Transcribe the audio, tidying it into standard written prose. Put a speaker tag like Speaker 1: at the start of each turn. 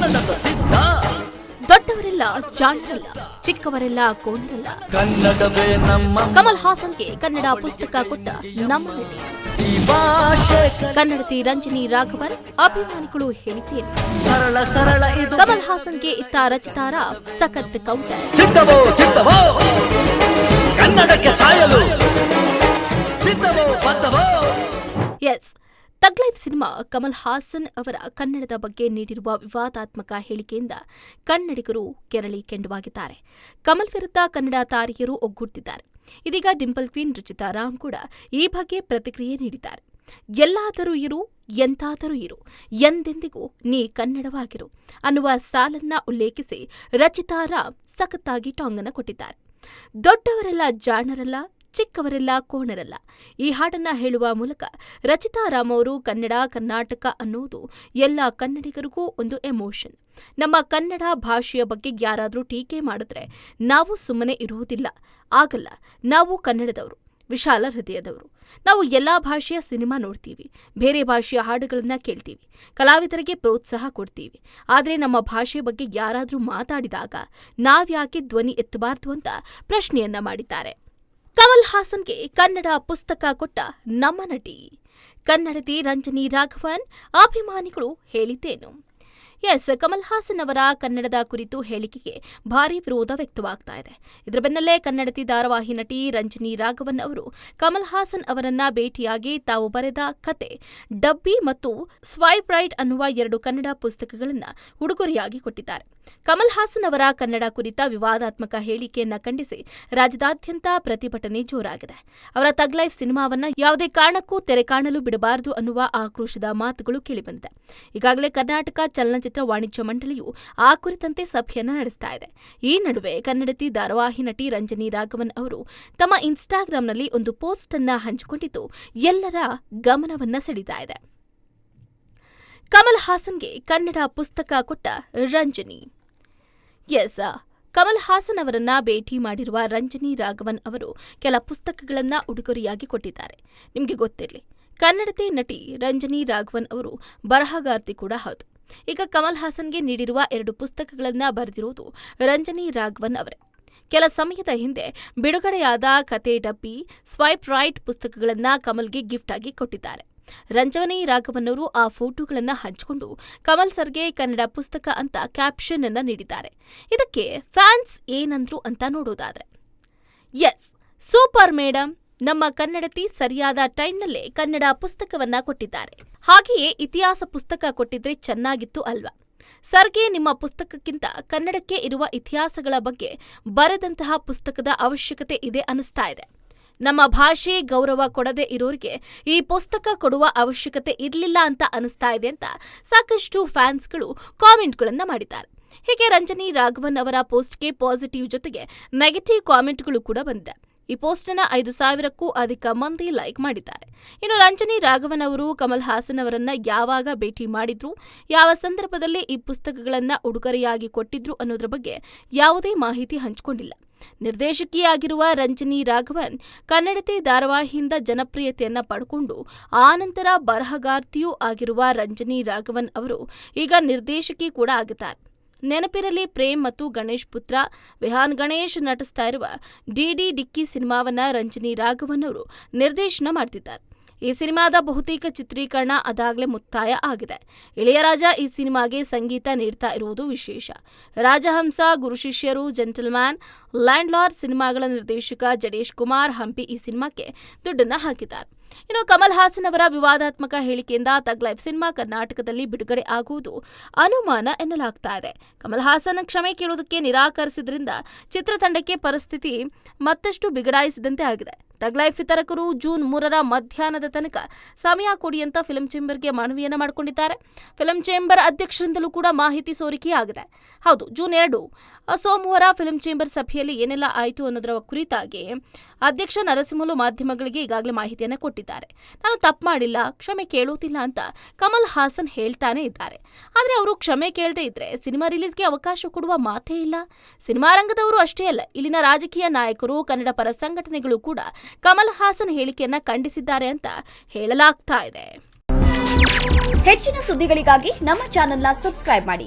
Speaker 1: ಕನ್ನಡದ ಸಿದ್ಧ.
Speaker 2: ದೊಡ್ಡವರೆಲ್ಲ ಜಾಣರಲ್ಲ, ಚಿಕ್ಕವರೆಲ್ಲ ಕೋಣರಲ್ಲ.
Speaker 1: ಕನ್ನಡವೇ ನಮ್ಮ.
Speaker 2: ಕಮಲ್ ಹಾಸನ್ಗೆ ಕನ್ನಡ ಪುಸ್ತಕ ಕೊಟ್ಟ ನಮ್ಮ ನಟಿ
Speaker 1: ಈ ಭಾಷೆ
Speaker 2: ಕನ್ನಡತಿ ರಂಜನಿ ರಾಘವನ್ ಅಭಿಮಾನಿಗಳು ಹೇಳಿದ್ದೇನೆ.
Speaker 1: ಸರಳ ಸರಳ ಇದು.
Speaker 2: ಕಮಲ್ ಹಾಸನ್ಗೆ ಇತ್ತ ರಚಿತಾ ರಾವ್ ಸಖತ್ ಕೌಂಟರ್.
Speaker 1: ಸಿದ್ಧವೋ ಸಿದ್ಧವೋ ಕನ್ನಡಕ್ಕೆ ಸಾಯಲು, ಸಿದ್ಧವೋ ಬದ್ಧವೋ.
Speaker 2: Yes, Thug Life cinema Kamal Haasan ಅವರ ಕನ್ನಡದ ಬಗ್ಗೆ ನೀಡಿರುವ ವಿವಾದಾತ್ಮಕ ಹೇಳಿಕೆಯಿಂದ ಕನ್ನಡಿಗರು ಕೆರಳಿ ಕೆಂಡವಾಗಿದ್ದಾರೆ. ಕಮಲ್ ವಿರುದ್ಧ ಕನ್ನಡ ತಾರೆಯರು ಒಗ್ಗೂಡ್ತಿದ್ದಾರೆ. ಇದೀಗ ಡಿಂಪಲ್ ಕ್ವೀನ್ ರಚಿತಾ ರಾಮ್ ಕೂಡ ಈ ಬಗ್ಗೆ ಪ್ರತಿಕ್ರಿಯೆ ನೀಡಿದ್ದಾರೆ. ಎಲ್ಲಾದರೂ ಇರು, ಎಂತಾದರೂ ಇರು, ಎಂದೆಂದಿಗೂ ನೀ ಕನ್ನಡವಾಗಿರು ಅನ್ನುವ ಸಾಲನ್ನ ಉಲ್ಲೇಖಿಸಿ ರಚಿತಾ ರಾಮ್ ಸಖತ್ತಾಗಿ ಟಾಂಗನ್ನ ಕೊಟ್ಟಿದ್ದಾರೆ. ದೊಡ್ಡವರೆಲ್ಲ ಜಾಣರಲ್ಲ, ಚಿಕ್ಕವರೆಲ್ಲ ಕೋಣರಲ್ಲ. ಈ ಹಾಡನ್ನ ಹೇಳುವ ಮೂಲಕ ರಚಿತಾ ರಾಮ್ ಅವರು ಕನ್ನಡ, ಕರ್ನಾಟಕ ಅನ್ನೋದು ಎಲ್ಲ ಕನ್ನಡಿಗರಿಗೂ ಒಂದು ಎಮೋಷನ್. ನಮ್ಮ ಕನ್ನಡ ಭಾಷೆಯ ಬಗ್ಗೆ ಯಾರಾದರೂ ಟೀಕೆ ಮಾಡಿದ್ರೆ ನಾವು ಸುಮ್ಮನೆ ಇರುವುದಿಲ್ಲ, ಆಗಲ್ಲ. ನಾವು ಕನ್ನಡದವರು, ವಿಶಾಲ ಹೃದಯದವರು. ನಾವು ಎಲ್ಲಾ ಭಾಷೆಯ ಸಿನಿಮಾ ನೋಡ್ತೀವಿ, ಬೇರೆ ಭಾಷೆಯ ಹಾಡುಗಳನ್ನ ಕೇಳ್ತೀವಿ, ಕಲಾವಿದರಿಗೆ ಪ್ರೋತ್ಸಾಹ ಕೊಡ್ತೀವಿ. ಆದರೆ ನಮ್ಮ ಭಾಷೆ ಬಗ್ಗೆ ಯಾರಾದರೂ ಮಾತಾಡಿದಾಗ ನಾವ್ಯಾಕೆ ಧ್ವನಿ ಎತ್ತಬಾರ್ದು ಅಂತ ಪ್ರಶ್ನೆಯನ್ನ ಮಾಡಿದ್ದಾರೆ. ಕಮಲ್ ಹಾಸನ್ಗೆ ಕನ್ನಡ ಪುಸ್ತಕ ಕೊಟ್ಟ ನಮ್ಮ ನಟಿ ಕನ್ನಡತಿ ರಂಜನಿ ರಾಘವನ್ ಅಭಿಮಾನಿಗಳು ಹೇಳಿದ್ದೇನು? ಎಸ್, ಕಮಲ್ ಹಾಸನ್ ಅವರ ಕನ್ನಡದ ಕುರಿತು ಹೇಳಿಕೆಗೆ ಭಾರೀ ವಿರೋಧ ವ್ಯಕ್ತವಾಗ್ತಾ ಇದೆ. ಇದರ ಬೆನ್ನಲ್ಲೇ ಕನ್ನಡತಿ ಧಾರಾವಾಹಿ ನಟಿ ರಂಜನಿ ರಾಘವನ್ ಅವರು ಕಮಲ್ ಹಾಸನ್ ಅವರನ್ನ ಭೇಟಿಯಾಗಿ ತಾವು ಬರೆದ ಕತೆ ಡಬ್ಬಿ ಮತ್ತು ಸ್ವೈಪ್ ರೈಟ್ ಅನ್ನುವ 2 ಕನ್ನಡ ಪುಸ್ತಕಗಳನ್ನು ಉಡುಗೊರೆಯಾಗಿ ಕೊಟ್ಟಿದ್ದಾರೆ. ಕಮಲ್ ಹಾಸನ್ ಅವರ ಕನ್ನಡ ಕುರಿತ ವಿವಾದಾತ್ಮಕ ಹೇಳಿಕೆಯನ್ನ ಖಂಡಿಸಿ ರಾಜ್ಯದಾದ್ಯಂತ ಪ್ರತಿಭಟನೆ ಜೋರಾಗಿದೆ. ಅವರ ತಗ್ ಲೈಫ್ ಸಿನಿಮಾವನ್ನ ಯಾವುದೇ ಕಾರಣಕ್ಕೂ ತೆರೆ ಕಾಣಲು ಬಿಡಬಾರದು ಅನ್ನುವ ಆಕ್ರೋಶದ ಮಾತುಗಳು ಕೇಳಿಬಂದಿದೆ. ಈಗಾಗಲೇ ಕರ್ನಾಟಕ ಚಲನಚಿತ್ರ ವಾಣಿಜ್ಯ ಮಂಡಳಿಯು ಆ ಕುರಿತಂತೆ ಸಭೆಯನ್ನ ನಡೆಸ್ತಾ ಇದೆ. ಈ ನಡುವೆ ಕನ್ನಡತಿ ಧಾರಾವಾಹಿ ನಟಿ ರಂಜನಿ ರಾಘವನ್ ಅವರು ತಮ್ಮ ಇನ್ಸ್ಟಾಗ್ರಾಂನಲ್ಲಿ ಒಂದು ಪೋಸ್ಟ್ ಅನ್ನ ಹಂಚಿಕೊಂಡಿದ್ದು ಎಲ್ಲರ ಗಮನವನ್ನ ಸೆಳೀತಾ ಇದೆ. ಕಮಲ್ ಹಾಸನ್ಗೆ ಕನ್ನಡ ಪುಸ್ತಕ ಕೊಟ್ಟ ರಂಜನಿ. ಎಸ್, ಕಮಲ್ ಹಾಸನ್ ಅವರನ್ನ ಭೇಟಿ ಮಾಡಿರುವ ರಂಜನಿ ರಾಘವನ್ ಅವರು ಕೆಲ ಪುಸ್ತಕಗಳನ್ನ ಉಡುಗೊರೆಯಾಗಿ ಕೊಟ್ಟಿದ್ದಾರೆ. ನಿಮಗೆ ಗೊತ್ತಿರಲಿ, ಕನ್ನಡತಿ ನಟಿ ರಂಜನಿ ರಾಘವನ್ ಅವರು ಬರಹಗಾರ್ತಿ ಕೂಡ ಹೌದು. ಈಗ ಕಮಲ್ ಹಾಸನ್ಗೆ ನೀಡಿರುವ 2 ಪುಸ್ತಕಗಳನ್ನ ಬರೆದಿರುವುದು ರಂಜನಿ ರಾಘವನ್ ಅವರೇ. ಕೆಲ ಸಮಯದ ಹಿಂದೆ ಬಿಡುಗಡೆಯಾದ ಕತೆ ಡಬ್ಬಿ, ಸ್ವೈಪ್ ರೈಟ್ ಪುಸ್ತಕಗಳನ್ನ ಕಮಲ್ಗೆ ಗಿಫ್ಟ್ ಆಗಿ ಕೊಟ್ಟಿದ್ದಾರೆ. ರಂಜನಿ ರಾಘವನ್ ಅವರು ಆ ಫೋಟೋಗಳನ್ನ ಹಂಚಿಕೊಂಡು ಕಮಲ್ ಸರ್ಗೆ ಕನ್ನಡ ಪುಸ್ತಕ ಅಂತ ಕ್ಯಾಪ್ಷನ್ ಅನ್ನ ನೀಡಿದ್ದಾರೆ. ಇದಕ್ಕೆ ಫ್ಯಾನ್ಸ್ ಏನಂದ್ರು ಅಂತ ನೋಡೋದಾದ್ರೆ, ಎಸ್, ಸೂಪರ್ ಮೇಡಮ್, ನಮ್ಮ ಕನ್ನಡತಿ ಸರಿಯಾದ ಟೈಮ್ನಲ್ಲೇ ಕನ್ನಡ ಪುಸ್ತಕವನ್ನ ಕೊಟ್ಟಿದ್ದಾರೆ. ಹಾಗೆಯೇ ಇತಿಹಾಸ ಪುಸ್ತಕ ಕೊಟ್ಟಿದ್ರೆ ಚೆನ್ನಾಗಿತ್ತು ಅಲ್ವಾ? ಸರ್ಗೆ ನಿಮ್ಮ ಪುಸ್ತಕಕ್ಕಿಂತ ಕನ್ನಡಕ್ಕೆ ಇರುವ ಇತಿಹಾಸಗಳ ಬಗ್ಗೆ ಬರೆದಂತಹ ಪುಸ್ತಕದ ಅವಶ್ಯಕತೆ ಇದೆ ಅನಿಸ್ತಾ ಇದೆ. ನಮ್ಮ ಭಾಷೆ ಗೌರವ ಕೊಡದೆ ಇರೋರಿಗೆ ಈ ಪುಸ್ತಕ ಕೊಡುವ ಅವಶ್ಯಕತೆ ಇರಲಿಲ್ಲ ಅಂತ ಅನಿಸ್ತಾ ಇದೆ ಅಂತ ಸಾಕಷ್ಟು ಫ್ಯಾನ್ಸ್ಗಳು ಕಾಮೆಂಟ್ಗಳನ್ನ ಮಾಡಿದ್ದಾರೆ. ಹೀಗೆ ರಂಜನಿ ರಾಘವನ್ ಅವರ ಪೋಸ್ಟ್ಗೆ ಪಾಸಿಟಿವ್ ಜೊತೆಗೆ ನೆಗೆಟಿವ್ ಕಾಮೆಂಟ್ಗಳು ಕೂಡ ಬಂದಿದೆ. ಈ ಪೋಸ್ಟ್ ಅನ್ನ 5,000ಕ್ಕೂ ಅಧಿಕ ಮಂದಿ ಲೈಕ್ ಮಾಡಿದ್ದಾರೆ. ಇನ್ನು ರಂಜನಿ ರಾಘವನ್ ಅವರು ಕಮಲ್ ಹಾಸನ್ ಅವರನ್ನ ಯಾವಾಗ ಭೇಟಿ ಮಾಡಿದ್ರು, ಯಾವ ಸಂದರ್ಭದಲ್ಲಿ ಈ ಪುಸ್ತಕಗಳನ್ನ ಉಡುಗೊರೆಯಾಗಿ ಕೊಟ್ಟಿದ್ರು ಅನ್ನೋದ್ರ ಬಗ್ಗೆ ಯಾವುದೇ ಮಾಹಿತಿ ಹಂಚಿಕೊಂಡಿಲ್ಲ. ನಿರ್ದೇಶಕಿಯಾಗಿರುವ ರಂಜನಿ ರಾಘವನ್ ಕನ್ನಡತಿ ಧಾರಾವಾಹಿಯಿಂದ ಜನಪ್ರಿಯತೆಯನ್ನ ಪಡ್ಕೊಂಡು ಆನಂತರ ಬರಹಗಾರ್ತಿಯೂ ಆಗಿರುವ ರಂಜನಿ ರಾಘವನ್ ಅವರು ಈಗ ನಿರ್ದೇಶಕಿ ಕೂಡ ಆಗಿದ್ದಾರೆ. ನೆನಪಿರಲಿ, ಪ್ರೇಮ್ ಮತ್ತು ಗಣೇಶ್ ಪುತ್ರ ವಿಹಾನ್ ಗಣೇಶ್ ನಟಿಸ್ತಾ ಇರುವ ಡಿಡಿ ಡಿಕ್ಕಿ ಸಿನಿಮಾವನ್ನ ರಂಜನಿ ರಾಘವನ್ ಅವರು ನಿರ್ದೇಶನ ಮಾಡ್ತಿದ್ದಾರೆ. ಈ ಸಿನಿಮಾದ ಬಹುತೇಕ ಚಿತ್ರೀಕರಣ ಅದಾಗಲೇ ಮುಕ್ತಾಯ ಆಗಿದೆ. ಇಳೆಯರಾಜ ಈ ಸಿನಿಮಾಗೆ ಸಂಗೀತ ನೀಡ್ತಾ ಇರುವುದು ವಿಶೇಷ. ರಾಜಹಂಸ, ಗುರುಶಿಷ್ಯರು, ಜೆಂಟಲ್ಮ್ಯಾನ್, ಲ್ಯಾಂಡ್ಲಾರ್ಡ್ ಸಿನಿಮಾಗಳ ನಿರ್ದೇಶಕ ಜಡೇಶ್ ಕುಮಾರ್ ಹಂಪಿ ಈ ಸಿನಿಮಾಕ್ಕೆ ದುಡ್ಡನ್ನ ಹಾಕಿದ್ದಾರೆ. ಇನ್ನು ಕಮಲ್ ಹಾಸನ್ ಅವರ ವಿವಾದಾತ್ಮಕ ಹೇಳಿಕೆಯಿಂದ ತಗ್ ಲೈಫ್ ಸಿನಿಮಾ ಕರ್ನಾಟಕದಲ್ಲಿ ಬಿಡುಗಡೆ ಆಗುವುದು ಅನುಮಾನ ಎನ್ನಲಾಗ್ತಾ ಇದೆ. ಕಮಲ್ ಹಾಸನ್ ಕ್ಷಮೆ ಕೇಳುವುದಕ್ಕೆ ನಿರಾಕರಿಸಿದ್ರಿಂದ ಚಿತ್ರತಂಡಕ್ಕೆ ಪರಿಸ್ಥಿತಿ ಮತ್ತಷ್ಟು ಬಿಗಡಾಯಿಸಿದಂತೆ ಆಗಿದೆ. ತಗ್ ಲೈಫ್ ವಿತರಕರು ಜೂನ್ 3ರ ಮಧ್ಯಾಹ್ನದ ತನಕ ಸಮಯ ಕೊಡಿ ಅಂತ ಫಿಲ್ಮ್ ಚೇಂಬರ್ಗೆ ಮನವಿಯನ್ನ ಮಾಡಿಕೊಂಡಿದ್ದಾರೆ. ಫಿಲ್ಮ್ ಚೇಂಬರ್ ಅಧ್ಯಕ್ಷರಿಂದಲೂ ಕೂಡ ಮಾಹಿತಿ ಸೋರಿಕೆಯಾಗಿದೆ. ಹೌದು, ಜೂನ್ 2 ಸೋಮವಾರ ಫಿಲ್ಮ್ ಚೇಂಬರ್ ಸಭೆಯಲ್ಲಿ ಏನೆಲ್ಲ ಆಯಿತು ಅನ್ನೋದರ ಕುರಿತಾಗಿ ಅಧ್ಯಕ್ಷ ನರಸಿಂಹಲು ಮಾಧ್ಯಮಗಳಿಗೆ ಈಗಾಗಲೇ ಮಾಹಿತಿಯನ್ನು ಕೊಟ್ಟಿದ್ದಾರೆ. ನಾನು ತಪ್ಪು ಮಾಡಿಲ್ಲ, ಕ್ಷಮೆ ಕೇಳುತ್ತಿಲ್ಲ ಅಂತ ಕಮಲ್ ಹಾಸನ್ ಹೇಳ್ತಾನೆ ಇದ್ದಾರೆ. ಆದರೆ ಅವರು ಕ್ಷಮೆ ಕೇಳದೇ ಇದ್ರೆ ಸಿನಿಮಾ ರಿಲೀಸ್ಗೆ ಅವಕಾಶ ಕೊಡುವ ಮಾತೇ ಇಲ್ಲ. ಸಿನಿಮಾ ರಂಗದವರು ಅಷ್ಟೇ ಅಲ್ಲ, ಇಲ್ಲಿನ ರಾಜಕೀಯ ನಾಯಕರು, ಕನ್ನಡ ಪರ ಸಂಘಟನೆಗಳು ಕೂಡ ಕಮಲ್ ಹಾಸನ್ ಹೇಳಿಕೆಯನ್ನ ಖಂಡಿಸಿದ್ದಾರೆ ಅಂತ ಹೇಳಲಾಗ್ತಾ ಇದೆ.
Speaker 3: ಹೆಚ್ಚಿನ ಸುದ್ದಿಗಳಿಗಾಗಿ ನಮ್ಮ ಚಾನೆಲ್ನ ಸಬ್ಸ್ಕ್ರೈಬ್ ಮಾಡಿ.